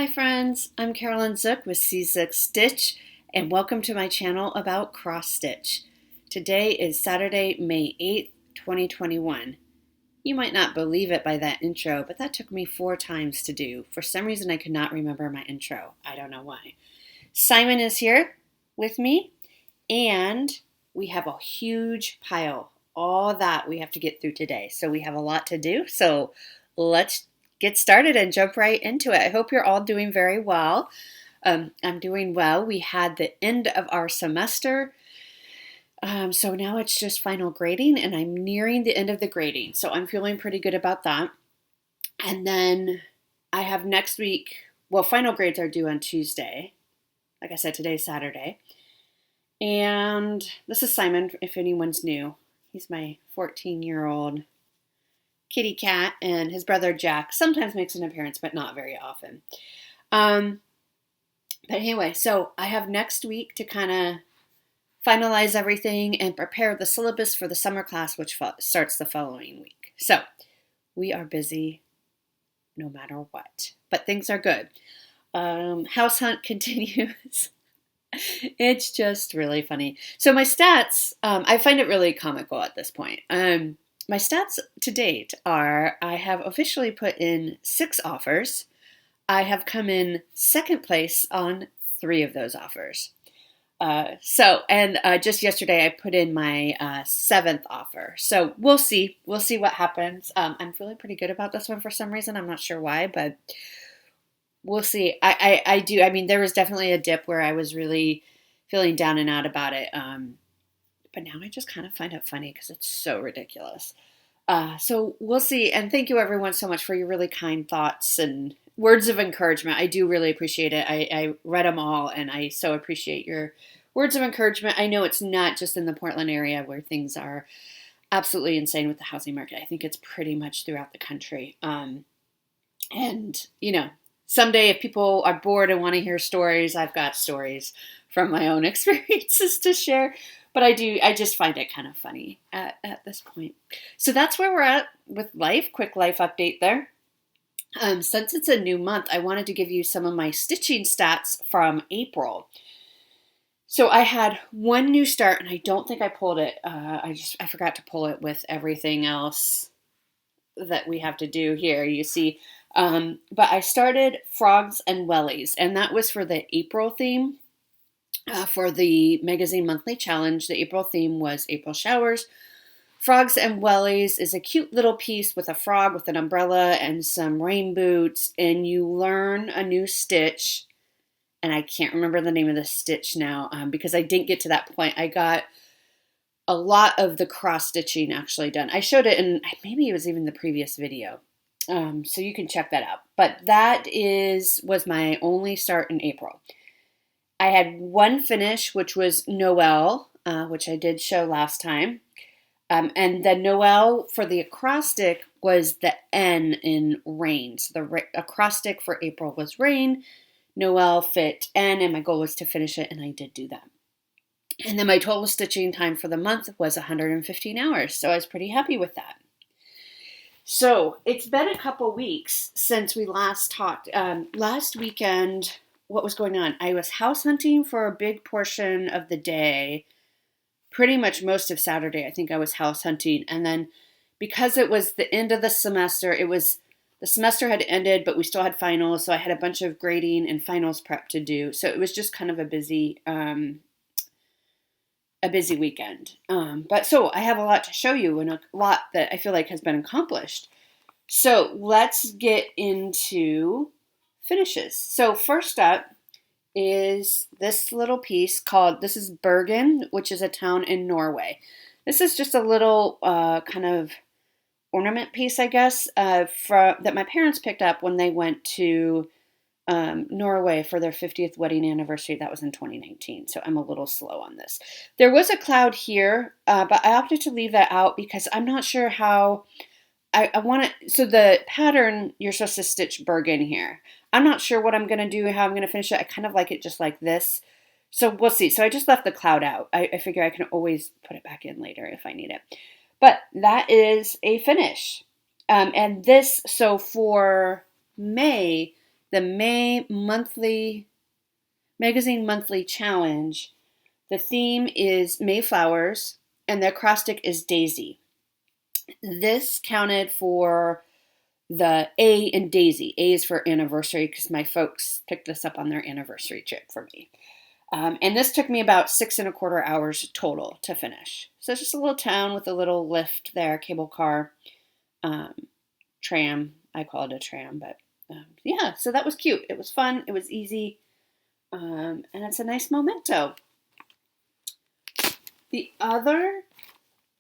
Hi friends, I'm Carolyn Zook with C6 Stitch and welcome to my channel about cross stitch. Today is Saturday, May 8th, 2021. You might not believe it by that intro, but that took me 4 times to do. For some reason I could not remember my intro. I don't know why. Simon is here with me and we have a huge pile. All that we have to get through today. So we have a lot to do. So let's get started and jump right into it. I hope you're all doing very well. I'm doing well. We had the end of our semester. So now it's just final grading and I'm nearing the end of the grading. So I'm feeling pretty good about that. And then I have next week, well, final grades are due on Tuesday. Like I said, today's Saturday. And this is Simon, if anyone's new. He's my 14-year-old kitty cat, and his brother Jack sometimes makes an appearance, but not very often. But anyway, so I have next week to kind of finalize everything and prepare the syllabus for the summer class, which starts the following week. So we are busy no matter what, but things are good. House hunt continues. It's just really funny. So my stats, I find it really comical at this point. My stats to date are I have officially put in 6 offers. I have come in second place on 3 of those offers. Just yesterday I put in my 7th offer. So we'll see. We'll see what happens. I'm feeling pretty good about this one for some reason. I'm not sure why, but we'll see. I do. I mean, there was definitely a dip where I was really feeling down and out about it. But now I just kind of find it funny because it's so ridiculous. So we'll see. And thank you everyone so much for your really kind thoughts and words of encouragement. I do really appreciate it. I read them all and I so appreciate your words of encouragement. I know it's not just in the Portland area where things are absolutely insane with the housing market. I think it's pretty much throughout the country. And, you know, someday if people are bored and want to hear stories, I've got stories from my own experiences to share. But I just find it kind of funny at this point. So that's where we're at with life. Quick life update there. Since it's a new month, I wanted to give you some of my stitching stats from April. So I had one new start, and I don't think I pulled it. I forgot to pull it with everything else that we have to do here, you see. But I started Frogs and Wellies, and that was for the April theme. For the Magazine Monthly Challenge, the April theme was April Showers. Frogs and Wellies is a cute little piece with a frog with an umbrella and some rain boots, and you learn a new stitch. And I can't remember the name of the stitch now because I didn't get to that point. I got a lot of the cross stitching actually done. I showed it in, maybe it was even the previous video. So you can check that out. But that was my only start in April. I had one finish, which was Noel, which I did show last time. And the Noel for the acrostic was the N in rain. So the acrostic for April was rain. Noel fit N, and my goal was to finish it, and I did do that. And then my total stitching time for the month was 115 hours, so I was pretty happy with that. So it's been a couple weeks since we last talked. Last weekend, what was going on? I was house hunting for a big portion of the day. Pretty much most of Saturday, I think I was house hunting. And then because it was the end of the semester, the semester had ended, but we still had finals. So I had a bunch of grading and finals prep to do. So it was just kind of a busy weekend. But so I have a lot to show you and a lot that I feel like has been accomplished. So let's get into finishes. So first up is this little piece this is Bergen, which is a town in Norway. This is just a little kind of ornament piece, I guess, that my parents picked up when they went to Norway for their 50th wedding anniversary. That was in 2019, so I'm a little slow on this. There was a cloud here, but I opted to leave that out because I'm not sure how I want to. So the pattern, you're supposed to stitch Bergen here. I'm not sure what I'm going to do, how I'm going to finish it. I kind of like it just like this. So we'll see. So I just left the cloud out. I figure I can always put it back in later if I need it. But that is a finish. And this, so for May, the May monthly magazine monthly challenge. The theme is Mayflowers, and the acrostic is Daisy. This counted for the A in Daisy. A is for anniversary because my folks picked this up on their anniversary trip for me. And this took me about 6.25 hours total to finish. So it's just a little town with a little lift there, cable car, tram. I call it a tram, but yeah, so that was cute. It was fun. It was easy. And it's a nice memento. The other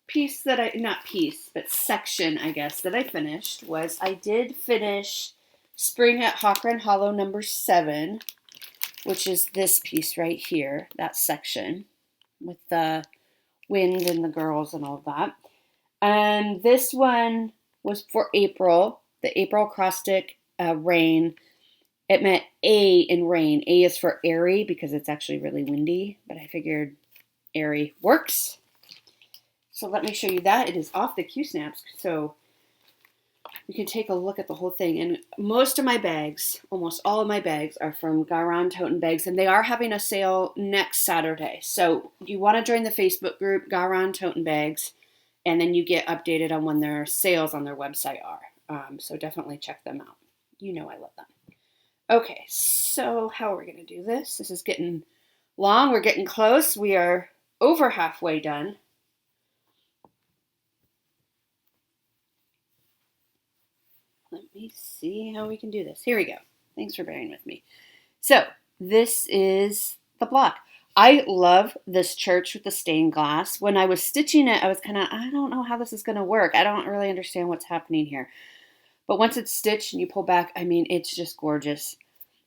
piece that not piece, but section, I guess, that I finished was I did finish Spring at Hawk Hollow number 7, which is this piece right here, that section with the wind and the girls and all of that. And this one was for April, the April acrostic rain. It meant A in rain. A is for airy because it's actually really windy, but I figured airy works. So let me show you that. It is off the Q-snaps, so you can take a look at the whole thing. And most of my bags, almost all of my bags, are from Garan Toten Bags, and they are having a sale next Saturday. So you want to join the Facebook group, Garan Toten Bags, and then you get updated on when their sales on their website are. So definitely check them out. You know I love them. Okay, so how are we going to do this? This is getting long. We're getting close. We are over halfway done. Let me see how we can do this. Here we go. Thanks for bearing with me. So this is the block. I love this church with the stained glass. When I was stitching it, I was kind of, I don't know how this is going to work. I don't really understand what's happening here. But once it's stitched and you pull back, I mean, it's just gorgeous.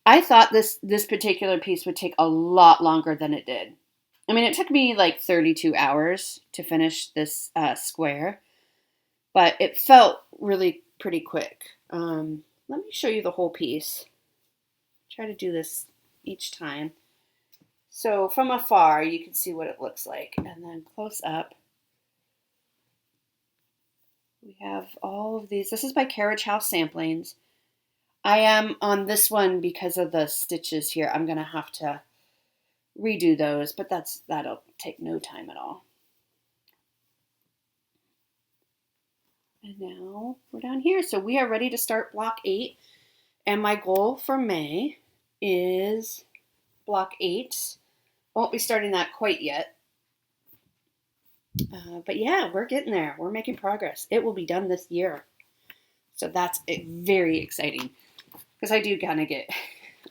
I thought this particular piece would take a lot longer than it did. I mean, it took me like 32 hours to finish this square, but it felt really pretty quick. Let me show you the whole piece. Try to do this each time. So from afar, you can see what it looks like. And then close up, we have all of these. This is by Carriage House Samplings. I am on this one because of the stitches here. I'm going to have to redo those, but that'll take no time at all. And now we're down here. So we are ready to start block 8. And my goal for May is block 8. Won't be starting that quite yet. But yeah, we're getting there. We're making progress. It will be done this year. So that's very exciting. Because I do kind of get,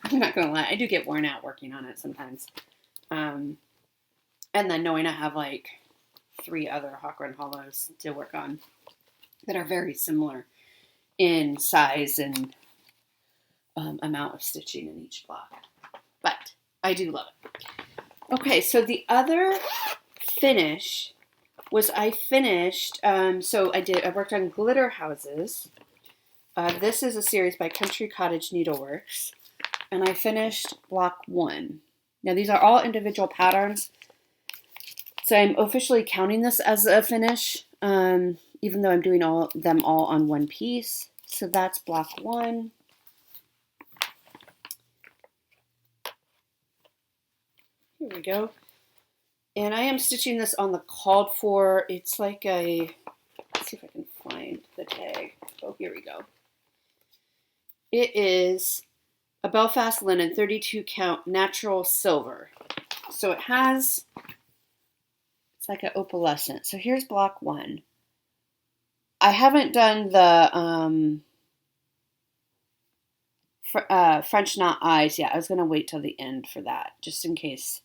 I'm not going to lie, I do get worn out working on it sometimes. And then knowing I have like 3 other Hawk Run Hollows to work on that are very similar in size and amount of stitching in each block. But I do love it. Okay, so the other finish was I finished, so I worked on glitter houses. This is a series by Country Cottage Needleworks, and I finished block 1. Now these are all individual patterns, so I'm officially counting this as a finish, even though I'm doing them all on one piece. So that's block 1. Here we go. And I am stitching this on the called for. It's like a, let's see if I can find the tag. Oh, here we go. It is a Belfast linen 32 count natural silver. So it has, it's like an opalescent. So here's block 1. I haven't done the French knot eyes yet. I was going to wait till the end for that, just in case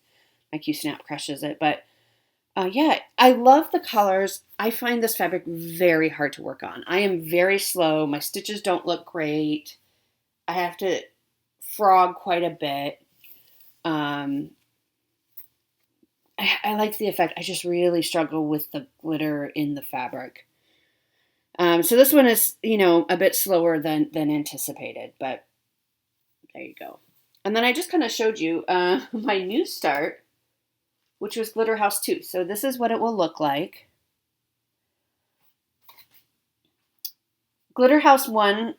my Q-snap crushes it. But yeah, I love the colors. I find this fabric very hard to work on. I am very slow. My stitches don't look great. I have to frog quite a bit. I like the effect. I just really struggle with the glitter in the fabric. So this one is, a bit slower than anticipated, but there you go. And then I just kind of showed you my new start, which was Glitter House 2. So this is what it will look like. Glitter House 1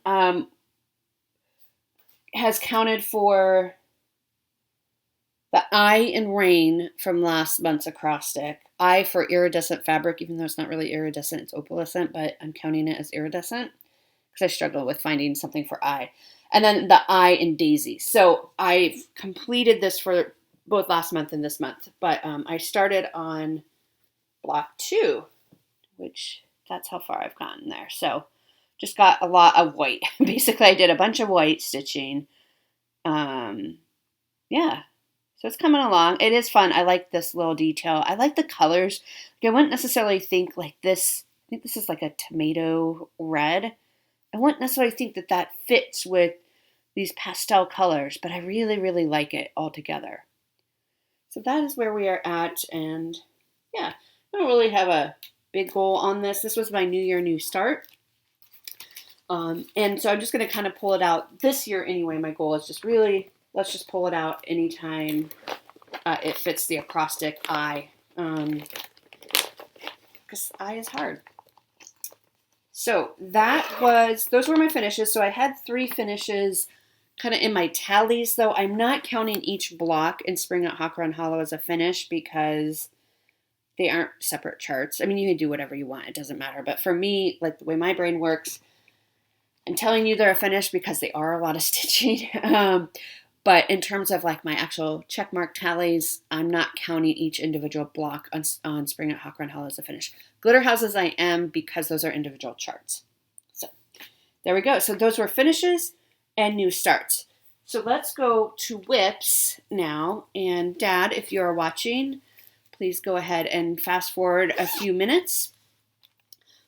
has counted for the I in rain from last month's acrostic. I for iridescent fabric, even though it's not really iridescent, it's opalescent, but I'm counting it as iridescent because I struggle with finding something for I. And then the I in daisy. So I've completed this for both last month and this month, but I started on block 2, which that's how far I've gotten there. So just got a lot of white. Basically, I did a bunch of white stitching. Yeah. So it's coming along. It is fun. I like this little detail. I like the colors. Like, I wouldn't necessarily think like this. I think this is like a tomato red. I wouldn't necessarily think that that fits with these pastel colors, but I really, really like it all together. So that is where we are at. And yeah, I don't really have a big goal on this. This was my New Year, New Start. And so I'm just going to kind of pull it out this year anyway. My goal is just really, let's just pull it out anytime it fits the acrostic I, because I is hard. So those were my finishes. So I had 3 finishes kind of in my tallies, though. I'm not counting each block in Spring at Hawk Run Hollow as a finish because they aren't separate charts. I mean, you can do whatever you want. It doesn't matter. But for me, like the way my brain works, I'm telling you they're a finish because they are a lot of stitching. But in terms of like my actual checkmark tallies, I'm not counting each individual block on Spring at Hawk Run Hollow as a finish. Glitter Houses I am because those are individual charts. So there we go. So those were finishes and new starts. So let's go to whips now. And Dad, if you're watching, please go ahead and fast forward a few minutes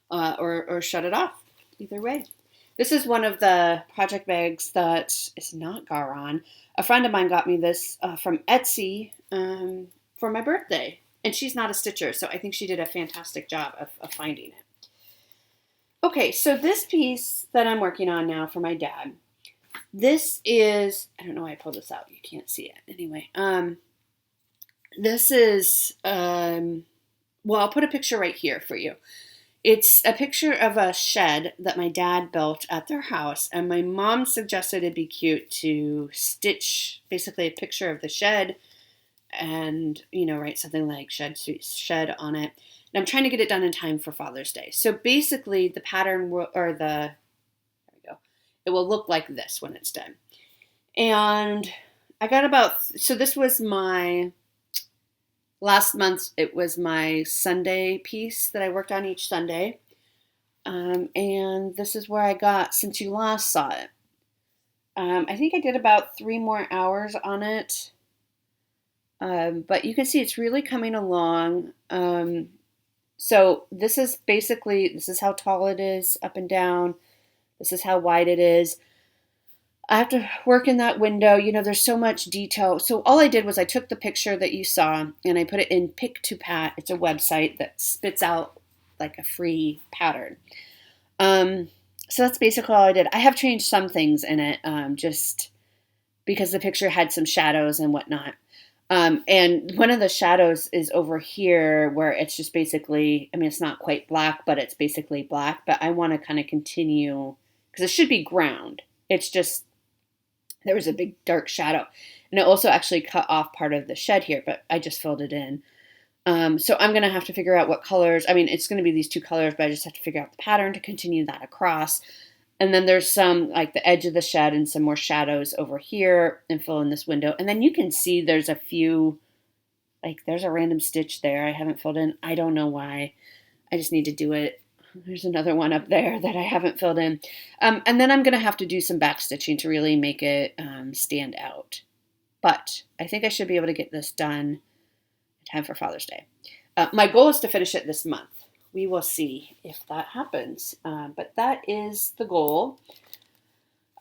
or shut it off. Either way. This is one of the project bags that is not Garon. A friend of mine got me this from Etsy for my birthday. And she's not a stitcher, so I think she did a fantastic job of finding it. Okay, so this piece that I'm working on now for my dad, this is, I don't know why I pulled this out. You can't see it. Anyway, this is, well, I'll put a picture right here for you. It's a picture of a shed that my dad built at their house, and my mom suggested it'd be cute to stitch basically a picture of the shed and, you know, write something like shed on it. And I'm trying to get it done in time for Father's Day. So basically the pattern there we go. It will look like this when it's done. And I got so this was last month, it was my Sunday piece that I worked on each Sunday. And this is where I got since you last saw it. I think I did about 3 more hours on it. But you can see it's really coming along. So this is how tall it is up and down. This is how wide it is. I have to work in that window. You know, there's so much detail. So all I did was I took the picture that you saw and I put it in Pick2Pat. It's a website that spits out like a free pattern. So that's basically all I did. I have changed some things in it just because the picture had some shadows and whatnot. And one of the shadows is over here where it's just basically, I mean, it's not quite black, but it's basically black. But I want to kind of continue because it should be ground. It's just, there was a big dark shadow. And it also actually cut off part of the shed here, but I just filled it in. So I'm going to have to figure out what colors. I mean, it's going to be these 2 colors, but I just have to figure out the pattern to continue that across. And then there's some, like the edge of the shed and some more shadows over here and fill in this window. And then you can see there's a few, like there's a random stitch there I haven't filled in. I don't know why. I just need to do it. There's another one up there that I haven't filled in. And then I'm going to have to do some back stitching to really make it stand out. But I think I should be able to get this done in time for Father's Day. My goal is to finish it this month. We will see if that happens. But that is the goal.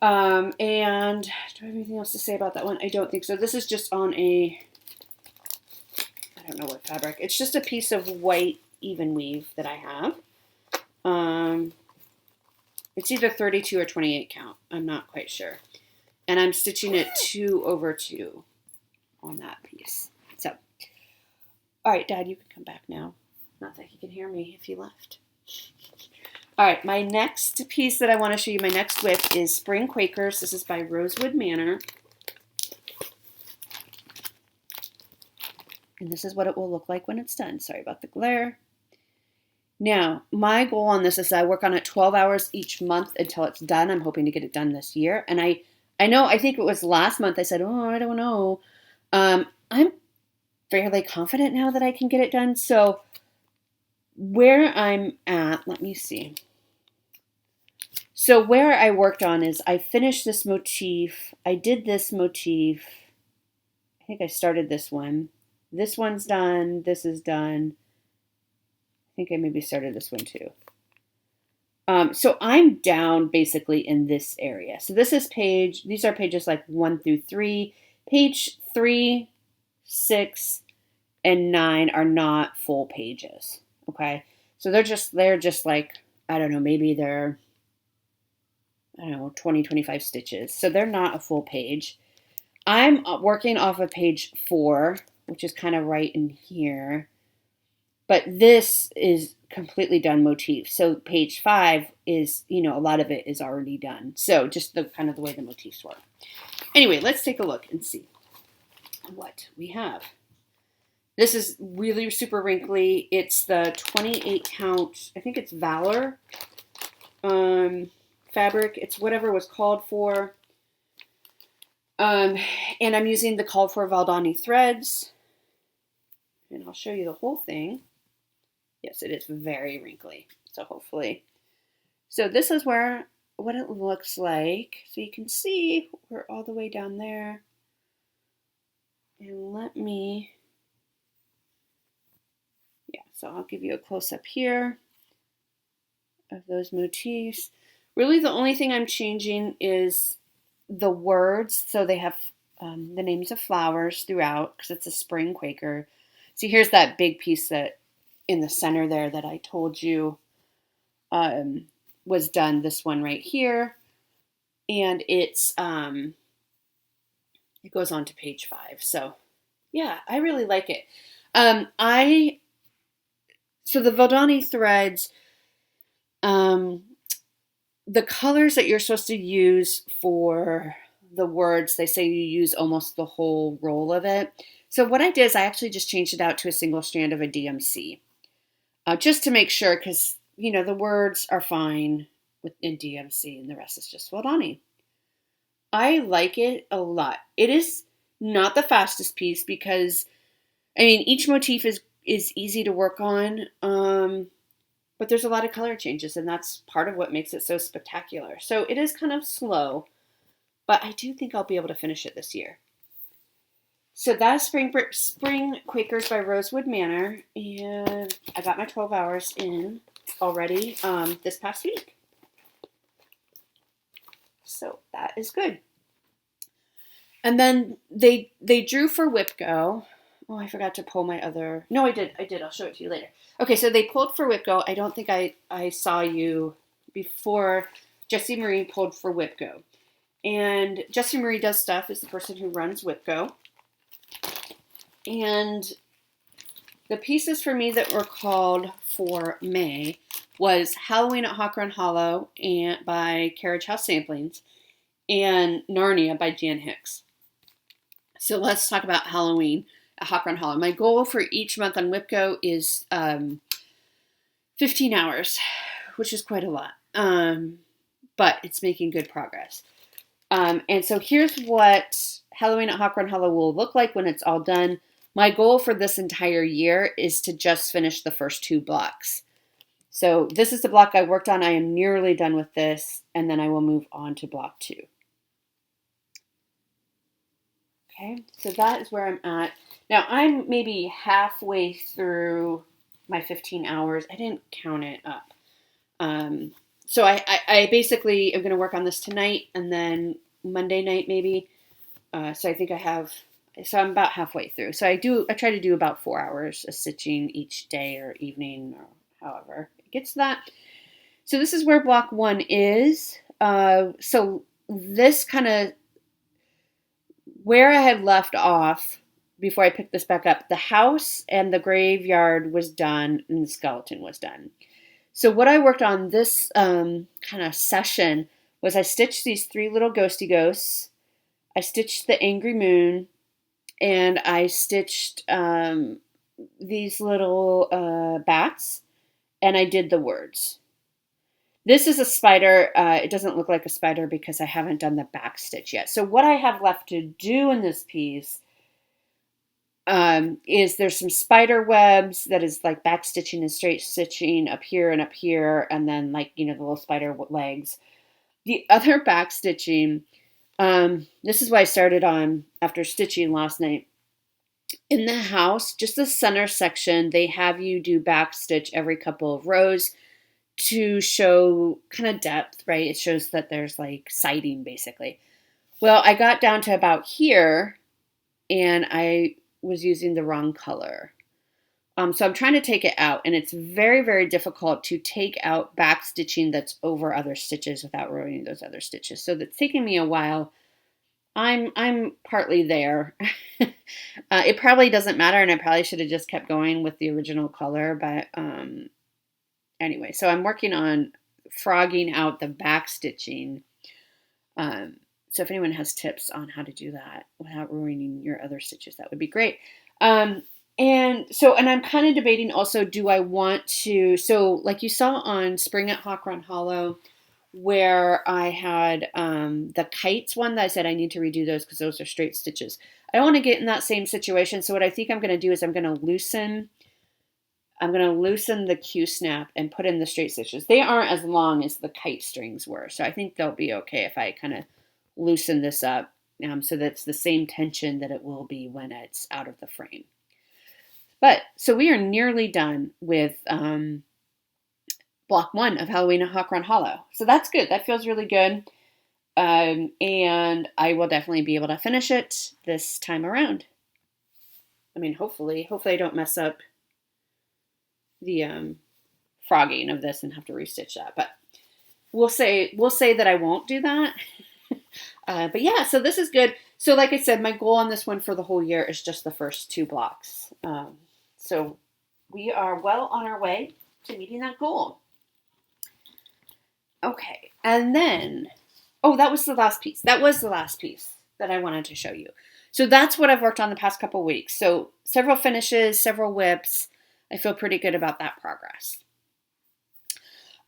And do I have anything else to say about that one? I don't think so. This is just on I don't know what fabric. It's just a piece of white even weave that I have. It's either 32 or 28 count. I'm not quite sure. And I'm stitching it 2/2 on that piece. So, all right, Dad, you can come back now. Not that he can hear me if he left. All right, my next piece that I want to show you, my next whip, is Spring Quakers. This is by Rosewood Manor. And this is what it will look like when it's done. Sorry about the glare. Now, my goal on this is I work on it 12 hours each month until it's done. I'm hoping to get it done this year. And I think it was last month I said, oh, I don't know. I'm fairly confident now that I can get it done. So where I'm at, let me see. So where I worked on is I finished this motif. I did this motif. I think I started this one. This one's done. This is done. I think I maybe started this one too. So I'm down basically in this area. So this is these are pages like 1 through 3. Page 3, 6, and 9 are not full pages. Okay. So they're just like, I don't know, maybe they're, 20, 25 stitches. So they're not a full page. I'm working off of page 4, which is kind of right in here. But this is completely done motif. So page 5 is, a lot of it is already done. So just the kind of the way the motifs work. Anyway, let's take a look and see what we have. This is really super wrinkly. It's the 28 count, I think it's Valor fabric. It's whatever was called for. And I'm using the called for Valdani threads. And I'll show you the whole thing. Yes, it is very wrinkly. So hopefully. So this is what it looks like. So you can see we're all the way down there. And so I'll give you a close up here of those motifs. Really the only thing I'm changing is the words. So they have the names of flowers throughout because it's a spring Quaker. See, here's that big piece that in the center there that I told you was done. This one right here. And it goes on to page 5. So yeah, I really like it. So the Valdani threads, the colors that you're supposed to use for the words, they say you use almost the whole roll of it. So what I did is I actually just changed it out to a single strand of a DMC. Just to make sure, because, the words are fine in DMC and the rest is just Valdani. I like it a lot. It is not the fastest piece because, each motif is easy to work on, but there's a lot of color changes, and that's part of what makes it so spectacular. So it is kind of slow, but I do think I'll be able to finish it this year. So that's Spring Quakers by Rosewood Manor, and I got my 12 hours in already this past week. So that is good. And then they drew for WIPGO. Oh, I forgot to pull my other... No, I did. I'll show it to you later. Okay, so they pulled for WIPGO. I don't think I saw you before. Jessie Marie pulled for WIPGO. And Jessie Marie Does Stuff is the person who runs WIPGO. And the pieces for me that were called for May was Halloween at Hawk Run Hollow by Carriage House Samplings and Narnia by Jan Hicks. So let's talk about Halloween at Hawk Run Hollow. My goal for each month on WIPGO is 15 hours, which is quite a lot. But it's making good progress. And so here's what Halloween at Hawk Run Hollow will look like when it's all done. My goal for this entire year is to just finish the first 2 blocks. So this is the block I worked on. I am nearly done with this, and then I will move on to block 2. Okay, so that is where I'm at. Now, I'm maybe halfway through my 15 hours. I didn't count it up. So I basically am going to work on this tonight and then Monday night maybe. So I think I'm about halfway through. So I try to do about 4 hours of stitching each day or evening or however it gets to that. So this is where block 1 is. So this kind of, where I had left off before I picked this back up, the house and the graveyard was done and the skeleton was done. So what I worked on this kind of session was I stitched these 3 little ghosty ghosts. I stitched the angry moon, and I stitched these little bats, and I did the words. This is a spider. It doesn't look like a spider because I haven't done the back stitch yet. So what I have left to do in this piece is there's some spider webs that is like back stitching and straight stitching up here, and then like, the little spider legs. The other back stitching, this is what I started on after stitching last night. In the house, just the center section, they have you do back stitch every couple of rows to show kind of depth, right? It shows that there's like siding basically. Well, I got down to about here and I was using the wrong color. So I'm trying to take it out, and it's very, very difficult to take out back stitching that's over other stitches without ruining those other stitches. So that's taking me a while. I'm partly there. It probably doesn't matter, and I probably should have just kept going with the original color, but anyway, so I'm working on frogging out the back stitching. So if anyone has tips on how to do that without ruining your other stitches, that would be great. And I'm kind of debating also, do I want to, so like you saw on Spring at Hawk Run Hollow, where I had the kites one that I said I need to redo those because those are straight stitches. I don't want to get in that same situation. So what I think I'm going to do is I'm going to loosen the Q-snap and put in the straight stitches. They aren't as long as the kite strings were. So I think they'll be okay if I kind of loosen this up so that's the same tension that it will be when it's out of the frame. But so we are nearly done with block 1 of Halloween at Hawk Run Hollow. So that's good. That feels really good. And I will definitely be able to finish it this time around. I mean, hopefully I don't mess up the frogging of this and have to restitch that. But we'll say that I won't do that. But yeah, so this is good. So like I said, my goal on this one for the whole year is just the first 2 blocks. So we are well on our way to meeting that goal. Okay, and then, that was the last piece. That was the last piece that I wanted to show you. So that's what I've worked on the past couple weeks. So several finishes, several whips. I feel pretty good about that progress.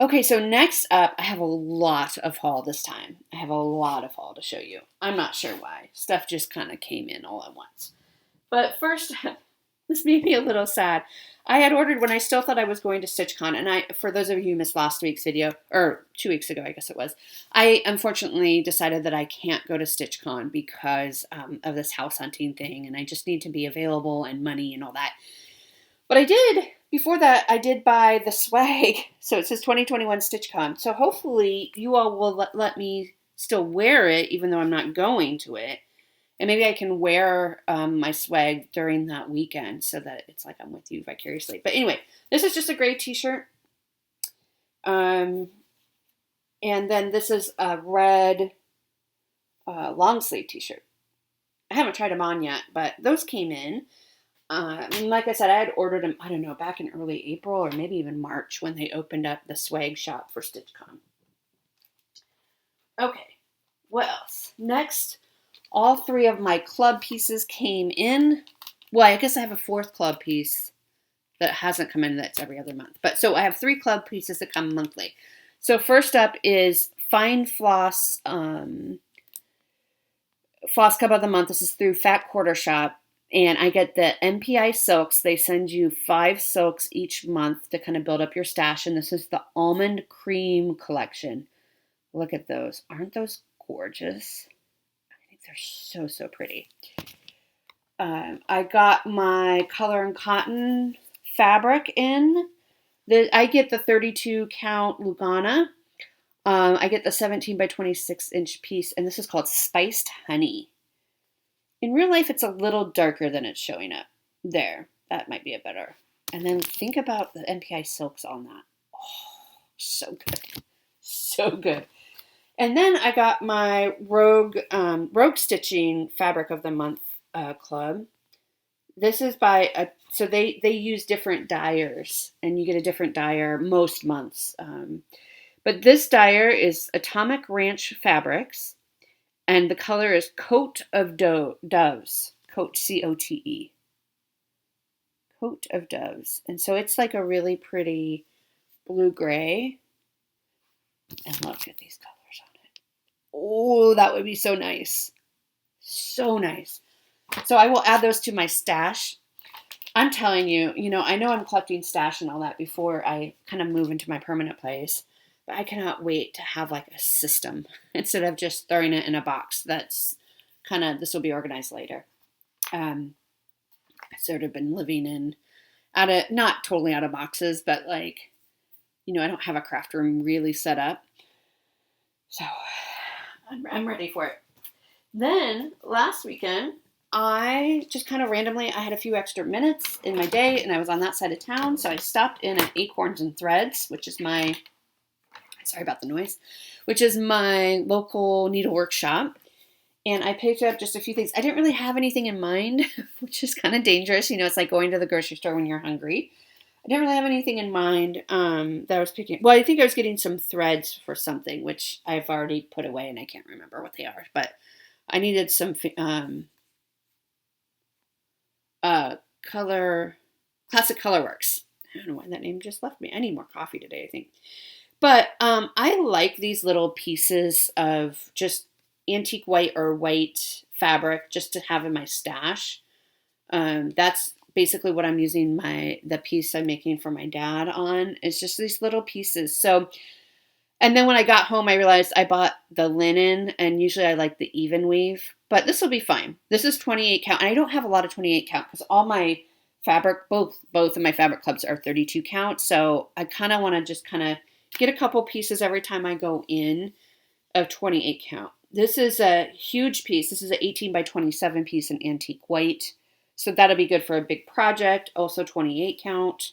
Okay, so next up, I have a lot of haul this time. I have a lot of haul to show you. I'm not sure why. Stuff just kind of came in all at once. But first, this made me a little sad. I had ordered when I still thought I was going to StitchCon, and for those of you who missed last week's video, or 2 weeks ago, I guess it was, I unfortunately decided that I can't go to StitchCon because of this house hunting thing, and I just need to be available and money and all that. But I did, before that, I did buy the swag, so it says 2021 StitchCon, so hopefully you all will let me still wear it, even though I'm not going to it. And maybe I can wear my swag during that weekend so that it's like I'm with you vicariously. But anyway, this is just a gray t-shirt. And then this is a red long sleeve t-shirt. I haven't tried them on yet, but those came in. Like I said, I had ordered them, I don't know, back in early April or maybe even March when they opened up the swag shop for StitchCon. Okay, what else? Next, all 3 of my club pieces came in. Well, I guess I have a 4th club piece that hasn't come in that's every other month. But so I have 3 club pieces that come monthly. So first up is Fine Floss, Floss Club of the Month. This is through Fat Quarter Shop. And I get the MPI silks. They send you 5 silks each month to kind of build up your stash. And this is the Almond Cream collection. Look at those. Aren't those gorgeous? They're so, so pretty. I got my Color and Cotton fabric in. I get the 32 count Lugana. I get the 17 by 26 inch piece, and this is called Spiced Honey. In real life, it's a little darker than it's showing up. There, that might be a better. And then think about the MPI silks on that. Oh, so good. So good. And then I got my Rogue Stitching Fabric of the Month club. This is so they use different dyers, and you get a different dyer most months. But this dyer is Atomic Ranch Fabrics, and the color is Coat of Doves. Coat, Cote. Coat of Doves. And so it's like a really pretty blue gray. And look at these colors on it. Oh, that would be so nice. So nice. So I will add those to my stash. I'm telling you, I know I'm collecting stash and all that before I kind of move into my permanent place, but I cannot wait to have like a system instead of just throwing it in a box. That's this will be organized later. I've sort of been living not totally out of boxes, but like, I don't have a craft room really set up. So I'm ready for it. Then last weekend, I just kind of randomly, I had a few extra minutes in my day and I was on that side of town. So I stopped in at Acorns and Threads, which is sorry about the noise, which is my local needlework shop. And I picked up just a few things. I didn't really have anything in mind, which is kind of dangerous. It's like going to the grocery store when you're hungry. I didn't really have anything in mind that I was picking. Well, I think I was getting some threads for something, which I've already put away and I can't remember what they are. But I needed some Classic Colorworks. I don't know why that name just left me. I need more coffee today, I think. But I like these little pieces of just antique white or white fabric just to have in my stash. That's basically what I'm using the piece I'm making for my dad on. It's just these little pieces. So, and then when I got home, I realized I bought the linen, and usually I like the even weave, but this will be fine. This is 28 count, and I don't have a lot of 28 count because all my fabric, both of my fabric clubs are 32 count. So I kind of want to just get a couple pieces every time I go in of 28 count. This is a huge piece. This is an 18 by 27 piece in antique white. So that'll be good for a big project. Also 28 count.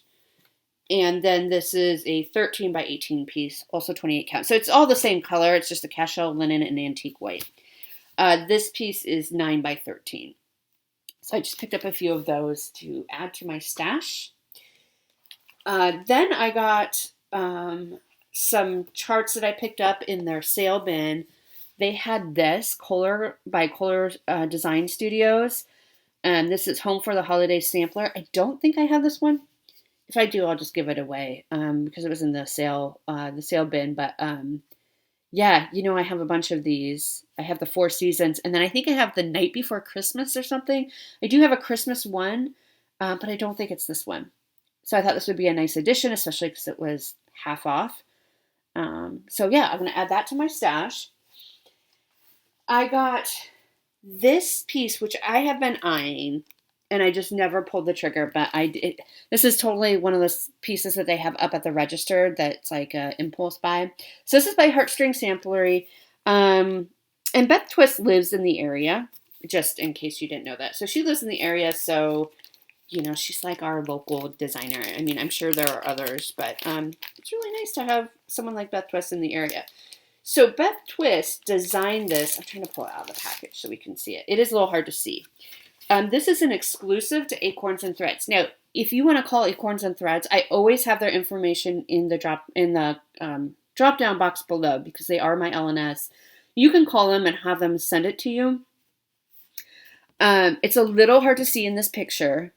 And then this is a 13 by 18 piece, also 28 count. So it's all the same color. It's just a cashel, linen, and antique white. This piece is 9 by 13. So I just picked up a few of those to add to my stash. Then I got some charts that I picked up in their sale bin. They had this Kohler by Kohler Design Studios, and this is Home for the Holiday Sampler. I don't think I have this one. If I do, I'll just give it away because it was in the sale bin. But yeah, I have a bunch of these. I have the Four Seasons, and then I think I have the Night Before Christmas or something. I do have a Christmas one, but I don't think it's this one. So I thought this would be a nice addition, especially because it was half off. So yeah, I'm going to add that to my stash. I got this piece, which I have been eyeing, and I just never pulled the trigger, but this is totally one of those pieces that they have up at the register that's like an impulse buy. So this is by Heartstring Samplery, and Beth Twist lives in the area, just in case you didn't know that. So she lives in the area, so, she's like our local designer. I mean, I'm sure there are others, but it's really nice to have someone like Beth Twist in the area. So Beth Twist designed this. I'm trying to pull it out of the package so we can see it. It is a little hard to see. This is an exclusive to Acorns and Threads. Now, if you want to call Acorns and Threads, I always have their information in the drop down box below because they are my LNS. You can call them and have them send it to you. It's a little hard to see in this picture.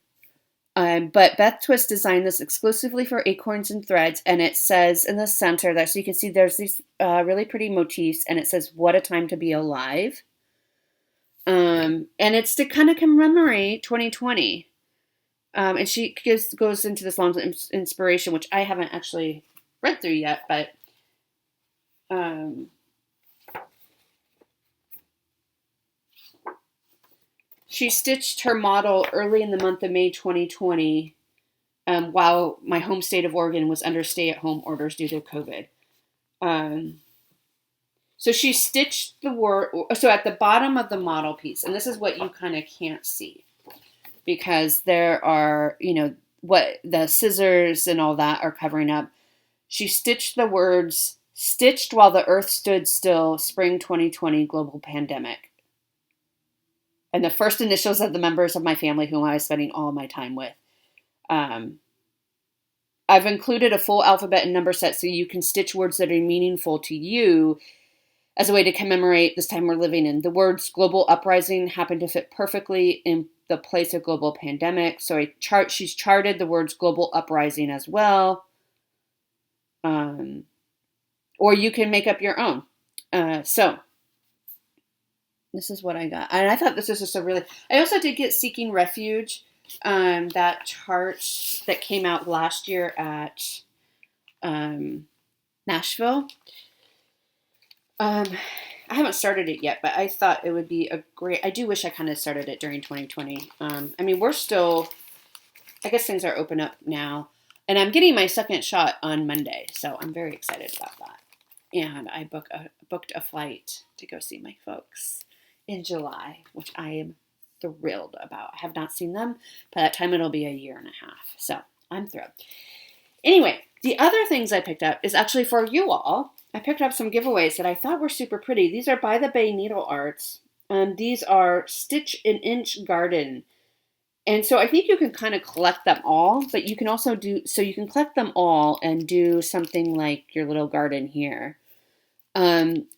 But Beth Twist designed this exclusively for Acorns and Threads, and it says in the center there, so you can see there's these really pretty motifs, and it says, "What a time to be alive." And it's to kind of commemorate 2020. And she goes into this long inspiration, which I haven't actually read through yet, but she stitched her model early in the month of May 2020 while my home state of Oregon was under stay-at-home orders due to COVID. So she stitched the word, so at the bottom of the model piece, and this is what you kind of can't see because there are, what the scissors and all that are covering up. She stitched the words, "Stitched while the earth stood still, spring 2020 global pandemic." and the first initials of the members of my family whom I was spending all my time with. I've included a full alphabet and number set so you can stitch words that are meaningful to you as a way to commemorate this time we're living in. The words global uprising happen to fit perfectly in the place of global pandemic. So she's charted the words global uprising as well. Or you can make up your own. So this is what I got. And I thought this was just I also did get Seeking Refuge, that chart that came out last year at Nashville. I haven't started it yet, but I thought it would be I do wish I kind of started it during 2020. I mean, we're still, I guess things are open up now, and I'm getting my second shot on Monday, so I'm very excited about that. And I booked a flight to go see my folks in July, which I am thrilled about. I have not seen them. By that time, it'll be a year and a half, so I'm thrilled. Anyway, the other things I picked up is actually for you all. I picked up some giveaways that I thought were super pretty. These are By the Bay Needle Arts. These are Stitch an Inch Garden. And so I think you can kind of collect them all, but you can also you can collect them all and do something like your little garden here.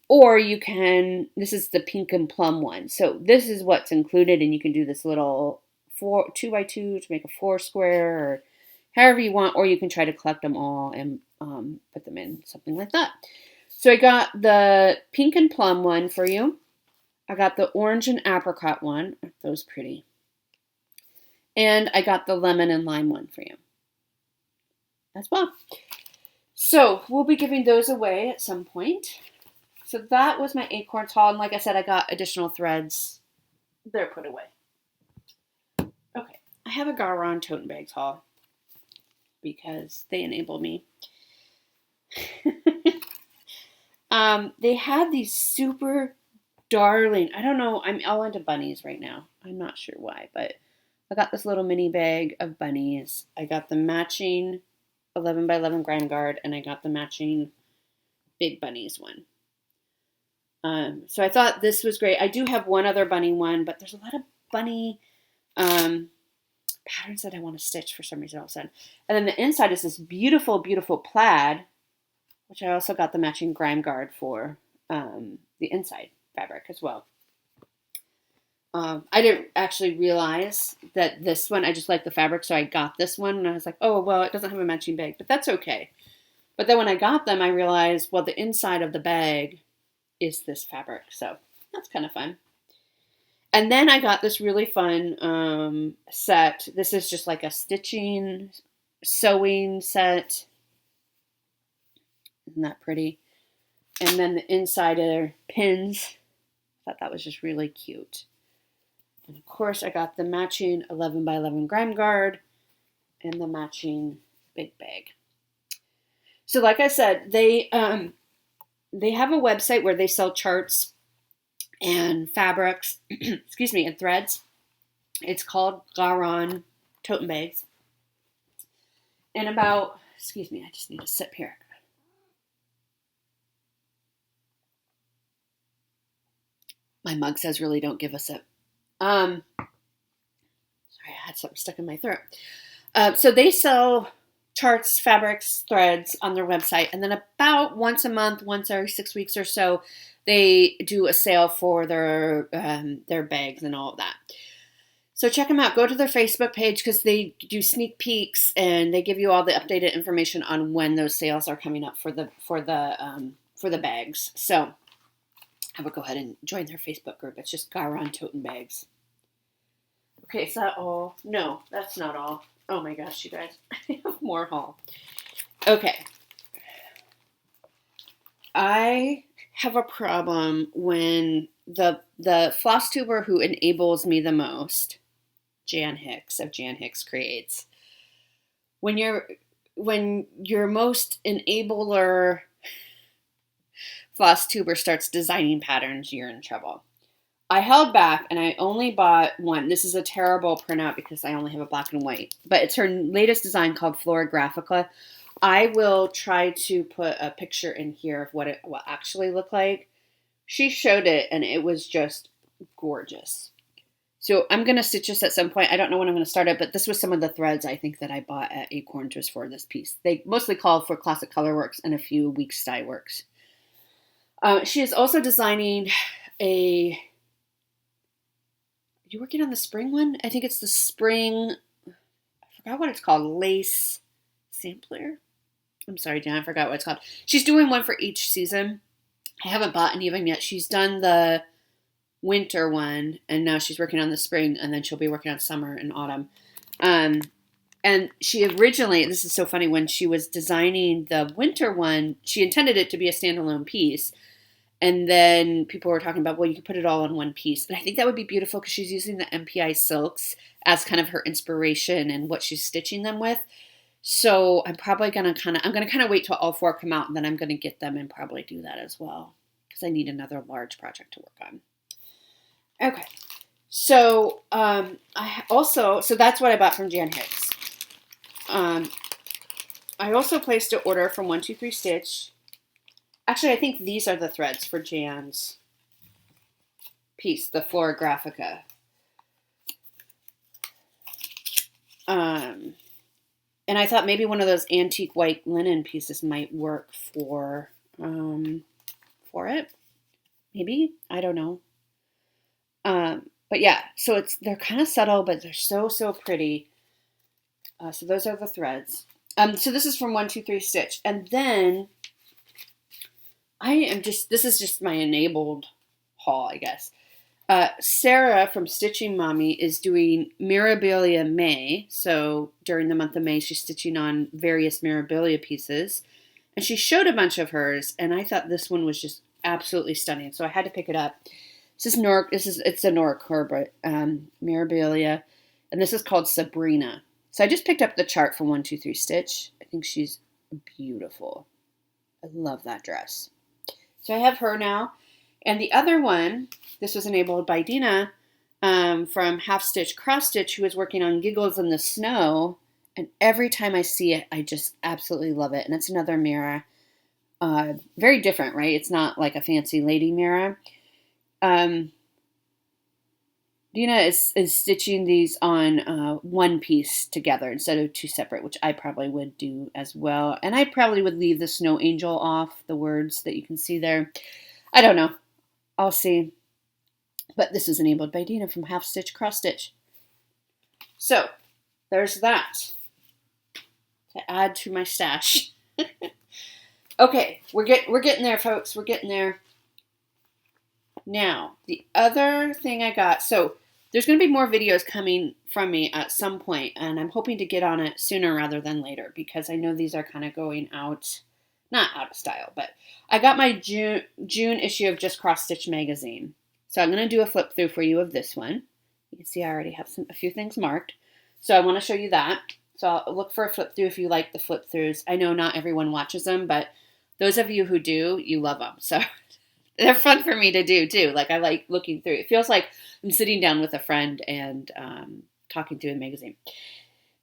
Or you can, this is the pink and plum one. So this is what's included, and you can do this little 2x2 to make a 4 square, or however you want, or you can try to collect them all and put them in something like that. So I got the pink and plum one for you. I got the orange and apricot one. Aren't those pretty? And I got the lemon and lime one for you as well. So we'll be giving those away at some point. So that was my Acorns haul. And like I said, I got additional threads. They're put away. Okay. I have a Garon tote bags haul because they enable me. They had these super darling, I don't know, I'm all into bunnies right now. I'm not sure why, but I got this little mini bag of bunnies. I got the matching 11 by 11 Grand Guard, and I got the matching Big Bunnies one. So I thought this was great. I do have one other bunny one, but there's a lot of bunny patterns that I want to stitch for some reason all of a sudden. And then the inside is this beautiful, beautiful plaid, which I also got the matching Grime Guard for the inside fabric as well. I didn't actually realize that this one, I just like the fabric, so I got this one, and I was like, oh, well, it doesn't have a matching bag, but that's okay. But then when I got them, I realized, well, the inside of the bag is this fabric, so that's kind of fun. And then I got this really fun set. This is just like a stitching, sewing set. Isn't that pretty? And then the inside are pins. I thought that was just really cute. And of course, I got the matching 11 by 11 Grime Guard and the matching big bag. So like I said, they have a website where they sell charts and fabrics, excuse me, and threads. It's called Garon Tote Bags. And about, excuse me, I just need a sip here. My mug says really don't give a sip. Sorry, I had something stuck in my throat. So they sell charts, fabrics, threads on their website. And then about once a month, once every 6 weeks or so, they do a sale for their bags and all of that. So check them out. Go to their Facebook page because they do sneak peeks and they give you all the updated information on when those sales are coming up for the bags. So I would go ahead and join their Facebook group. It's just Garon Toten Bags. Okay, is that all? No, that's not all. Oh my gosh, you guys. I have more haul. Okay. I have a problem when the Flosstuber who enables me the most, Jan Hicks of Jan Hicks Creates, when your most enabler Flosstuber starts designing patterns, you're in trouble. I held back and I only bought one. This is a terrible printout because I only have a black and white, but it's her latest design called Flora Graphica. I will try to put a picture in here of what it will actually look like. She showed it and it was just gorgeous. So I'm going to stitch this at some point. I don't know when I'm going to start it, but this was some of the threads I think that I bought at Acorns just for this piece. They mostly call for Classic Colorworks and a few Weeks Dye Works. She is also designing a... Are you working on the spring one? I think it's the spring... I forgot what it's called. Lace sampler? I'm sorry, Jan, I forgot what it's called. She's doing one for each season. I haven't bought any of them yet. She's done the winter one, and now she's working on the spring, and then she'll be working on summer and autumn. And she originally, this is so funny, when she was designing the winter one, she intended it to be a standalone piece. And then people were talking about, well, you could put it all in one piece. And I think that would be beautiful because she's using the MPI silks as kind of her inspiration and what she's stitching them with. So I'm probably going to wait till all four come out, and then I'm going to get them and probably do that as well because I need another large project to work on. Okay. So so that's what I bought from Jan Higgs. I also placed an order from 123 Stitch. Actually, I think these are the threads for Jan's piece, the Florographica. And I thought maybe one of those antique white linen pieces might work for it. Maybe. I don't know. But yeah, so they're kind of subtle, but they're so, so pretty. So those are the threads. So this is from 123 Stitch. And then this is just my enabled haul, I guess. Sarah from Stitching Mommy is doing Mirabilia May. So during the month of May, she's stitching on various Mirabilia pieces. And she showed a bunch of hers, and I thought this one was just absolutely stunning. So I had to pick it up. It's a Nora Mirabilia, and this is called Sabrina. So I just picked up the chart from 123 Stitch. I think she's beautiful. I love that dress. So I have her now. And the other one, this was enabled by Dina from Half Stitch Cross Stitch, who was working on Giggles in the Snow. And every time I see it, I just absolutely love it. And it's another mirror. Very different, right? It's not like a fancy lady mirror. Dina is stitching these on one piece together instead of two separate, which I probably would do as well. And I probably would leave the Snow Angel off, the words that you can see there. I don't know. I'll see. But this is enabled by Dina from Half Stitch Cross Stitch. So there's that to add to my stash. Okay, we're getting there, folks. We're getting there. Now, the other thing I got, so there's going to be more videos coming from me at some point, and I'm hoping to get on it sooner rather than later because I know these are kind of going out, not out of style, but I got my June issue of Just Cross Stitch magazine. So I'm going to do a flip through for you of this one. You can see I already have a few things marked. So I want to show you that. So I'll look for a flip through if you like the flip throughs. I know not everyone watches them, but those of you who do, you love them. So they're fun for me to do too. Like I like looking through. It feels like I'm sitting down with a friend and talking through a magazine.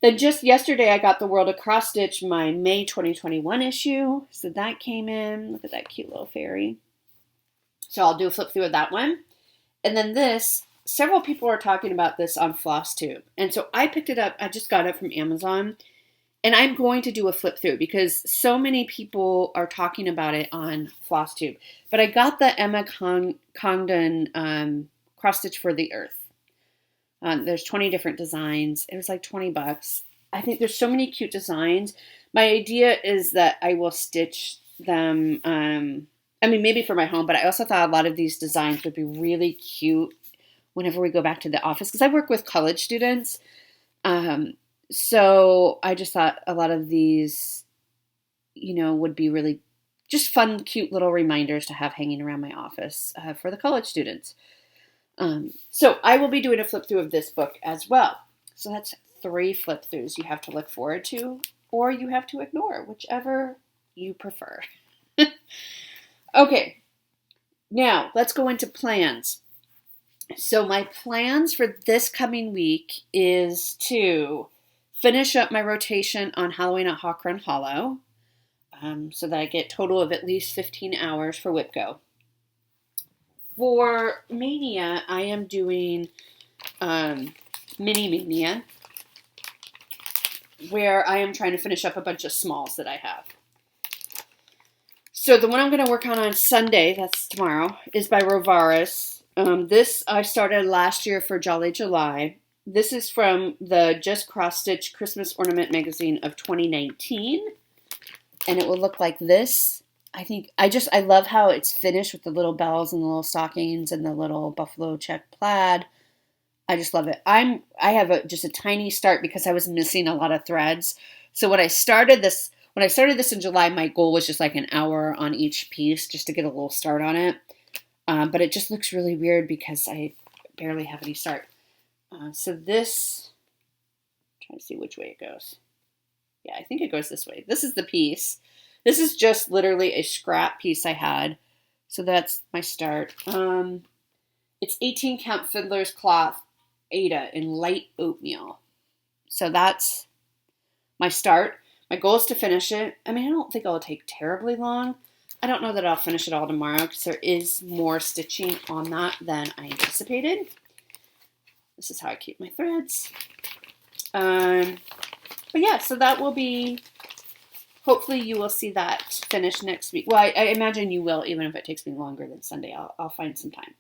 Then just yesterday I got the World of Cross Stitch, my May 2021 issue. So that came in. Look at that cute little fairy. So I'll do a flip through of that one. And then this, several people are talking about this on Flosstube. And so I picked it up. I just got it from Amazon. And I'm going to do a flip through because so many people are talking about it on Flosstube. But I got the Emma Congdon Cross Stitch for the Earth. There's 20 different designs. It was like $20. I think there's so many cute designs. My idea is that I will stitch them, maybe for my home, but I also thought a lot of these designs would be really cute whenever we go back to the office because I work with college students. So I just thought a lot of these, would be really just fun, cute little reminders to have hanging around my office for the college students. So I will be doing a flip through of this book as well. So that's 3 flip throughs you have to look forward to, or you have to ignore, whichever you prefer. Okay, now let's go into plans. So my plans for this coming week is to finish up my rotation on Halloween at Hawk Run Hollow, so that I get a total of at least 15 hours for WIPCO. For Mania, I am doing Mini Mania, where I am trying to finish up a bunch of smalls that I have. So the one I'm going to work on Sunday, that's tomorrow, is by Rovaris. This I started last year for Jolly July. This is from the Just Cross Stitch Christmas Ornament Magazine of 2019. And it will look like this. I love how it's finished with the little bells and the little stockings and the little buffalo check plaid. I just love it. I have just a tiny start because I was missing a lot of threads. So when I started this in July, my goal was just like an hour on each piece just to get a little start on it. But it just looks really weird because I barely have any start. So this, I'm trying to see which way it goes. Yeah, I think it goes this way. This is the piece. This is just literally a scrap piece I had. So that's my start. It's 18 count Fiddler's Cloth Ada in light oatmeal. So that's my start. My goal is to finish it. I mean, I don't think it'll take terribly long. I don't know that I'll finish it all tomorrow because there is more stitching on that than I anticipated. This is how I keep my threads. But yeah, so that will be, hopefully you will see that finished next week. Well, I imagine you will, even if it takes me longer than Sunday. I'll find some time.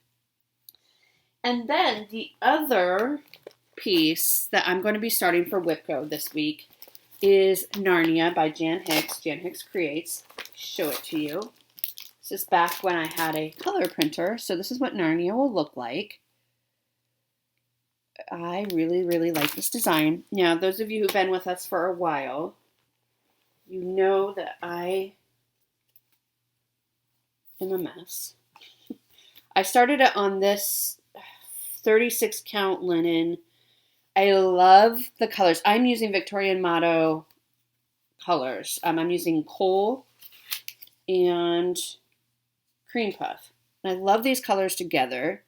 And then the other piece that I'm going to be starting for Whipco this week is Narnia by Jan Hicks. Jan Hicks Creates. Show it to you. This is back when I had a color printer. So this is what Narnia will look like. I really, really like this design. Now, those of you who've been with us for a while, you know that I am a mess. I started it on this 36 count linen. I love the colors. I'm using Victorian Motto colors. I'm using coal and cream puff. And I love these colors together.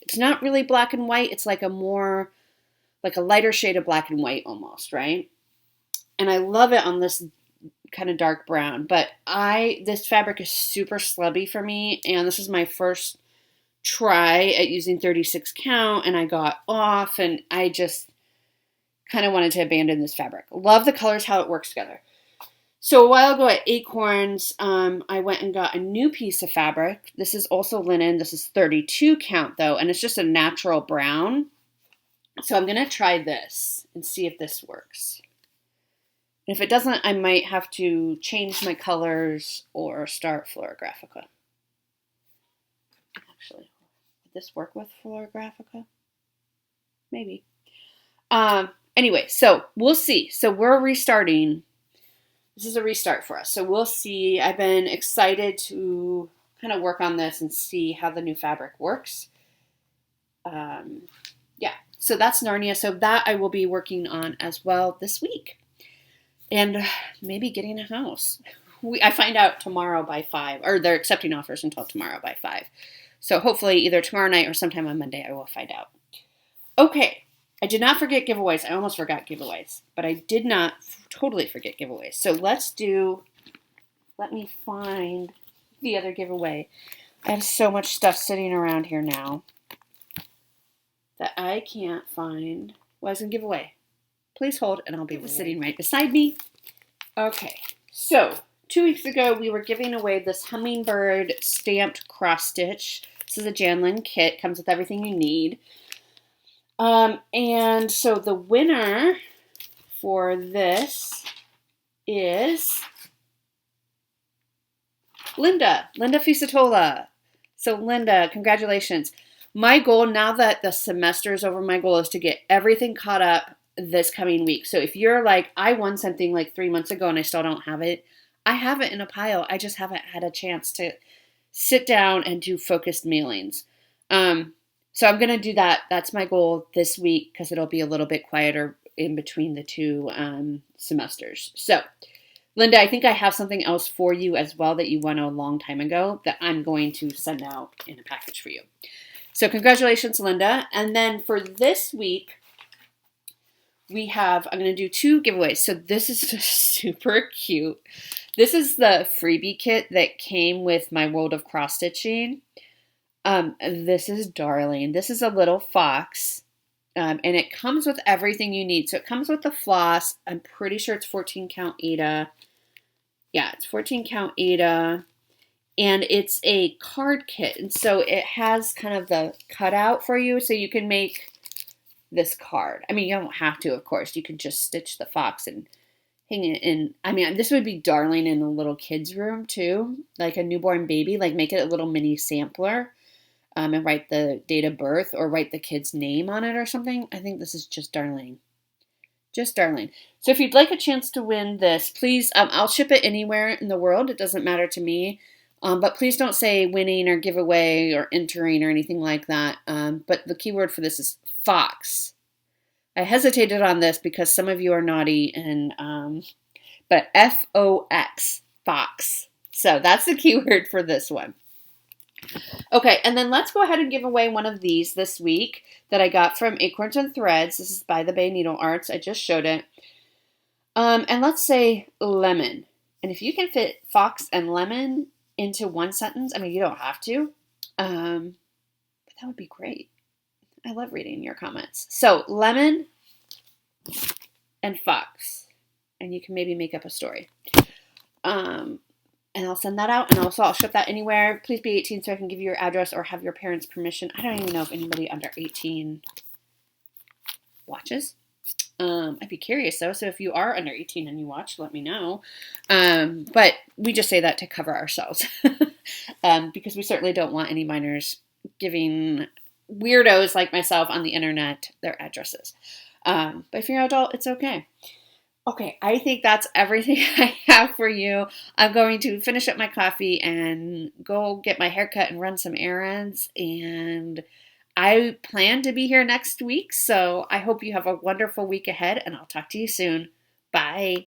It's not really black and white. It's like a lighter shade of black and white almost, right? And I love it on this kind of dark brown. But this fabric is super slubby for me. And this is my first try at using 36 count. And I got off. And I just kind of wanted to abandon this fabric. Love the colors, how it works together. So a while ago at Acorns, I went and got a new piece of fabric. This is also linen. This is 32 count though, and it's just a natural brown. So I'm going to try this and see if this works. And if it doesn't, I might have to change my colors or start Florographica. Actually, would this work with Florographica? Maybe. Anyway, so we'll see. So we're restarting. This is a restart for us. So we'll see. I've been excited to kind of work on this and see how the new fabric works. Yeah, so that's Narnia. So that I will be working on as well this week. And maybe getting a house. I find out tomorrow by 5, or they're accepting offers until tomorrow by 5. So hopefully either tomorrow night or sometime on Monday I will find out. Okay. I did not forget giveaways. I almost forgot giveaways, but I did not totally forget giveaways. So let me find the other giveaway. I have so much stuff sitting around here now that I can't find what I was going to give away. Please hold and I'll be sitting right beside me. Okay, so 2 weeks ago we were giving away this hummingbird stamped cross stitch. This is a Janlin kit. Comes with everything you need. And so the winner for this is Linda Fisatola. So Linda, congratulations. My goal now that the semester is over, my goal is to get everything caught up this coming week. So if you're like, I won something like 3 months ago and I still don't have it, I have it in a pile. I just haven't had a chance to sit down and do focused mailings. So I'm going to do that. That's my goal this week because it'll be a little bit quieter in between the two semesters. So, Linda, I think I have something else for you as well that you won a long time ago that I'm going to send out in a package for you. So congratulations, Linda. And then for this week, I'm going to do 2 giveaways. So this is just super cute. This is the freebie kit that came with my World of Cross Stitching. This is darling. This is a little fox. And it comes with everything you need. So it comes with the floss. I'm pretty sure it's 14 count Ada. Yeah, it's 14 count Ada. And it's a card kit. And so it has kind of the cutout for you so you can make this card. I mean, you don't have to, of course. You can just stitch the fox and hang it in. I mean, this would be darling in a little kid's room too, like a newborn baby. Like make it a little mini sampler, and write the date of birth or write the kid's name on it or something. I think this is just darling. Just darling. So if you'd like a chance to win this, please, I'll ship it anywhere in the world. It doesn't matter to me. But please don't say winning or giveaway or entering or anything like that. But the keyword for this is fox. I hesitated on this because some of you are naughty, but Fox, fox. So that's the keyword for this one. Okay, and then let's go ahead and give away one of these this week that I got from Acorns and Threads. This is by the Bay Needle Arts. I just showed it. And let's say lemon. And if you can fit fox and lemon into one sentence, I mean, you don't have to, but that would be great. I love reading your comments. So lemon and fox, and you can maybe make up a story. And I'll send that out, and also I'll ship that anywhere. Please be 18 so I can give you your address or have your parents' permission. I don't even know if anybody under 18 watches. I'd be curious though. So if you are under 18 and you watch, let me know. But we just say that to cover ourselves, because we certainly don't want any minors giving weirdos like myself on the internet their addresses. But if you're an adult, it's okay. Okay, I think that's everything I have for you. I'm going to finish up my coffee and go get my haircut and run some errands. And I plan to be here next week, so I hope you have a wonderful week ahead, and I'll talk to you soon. Bye.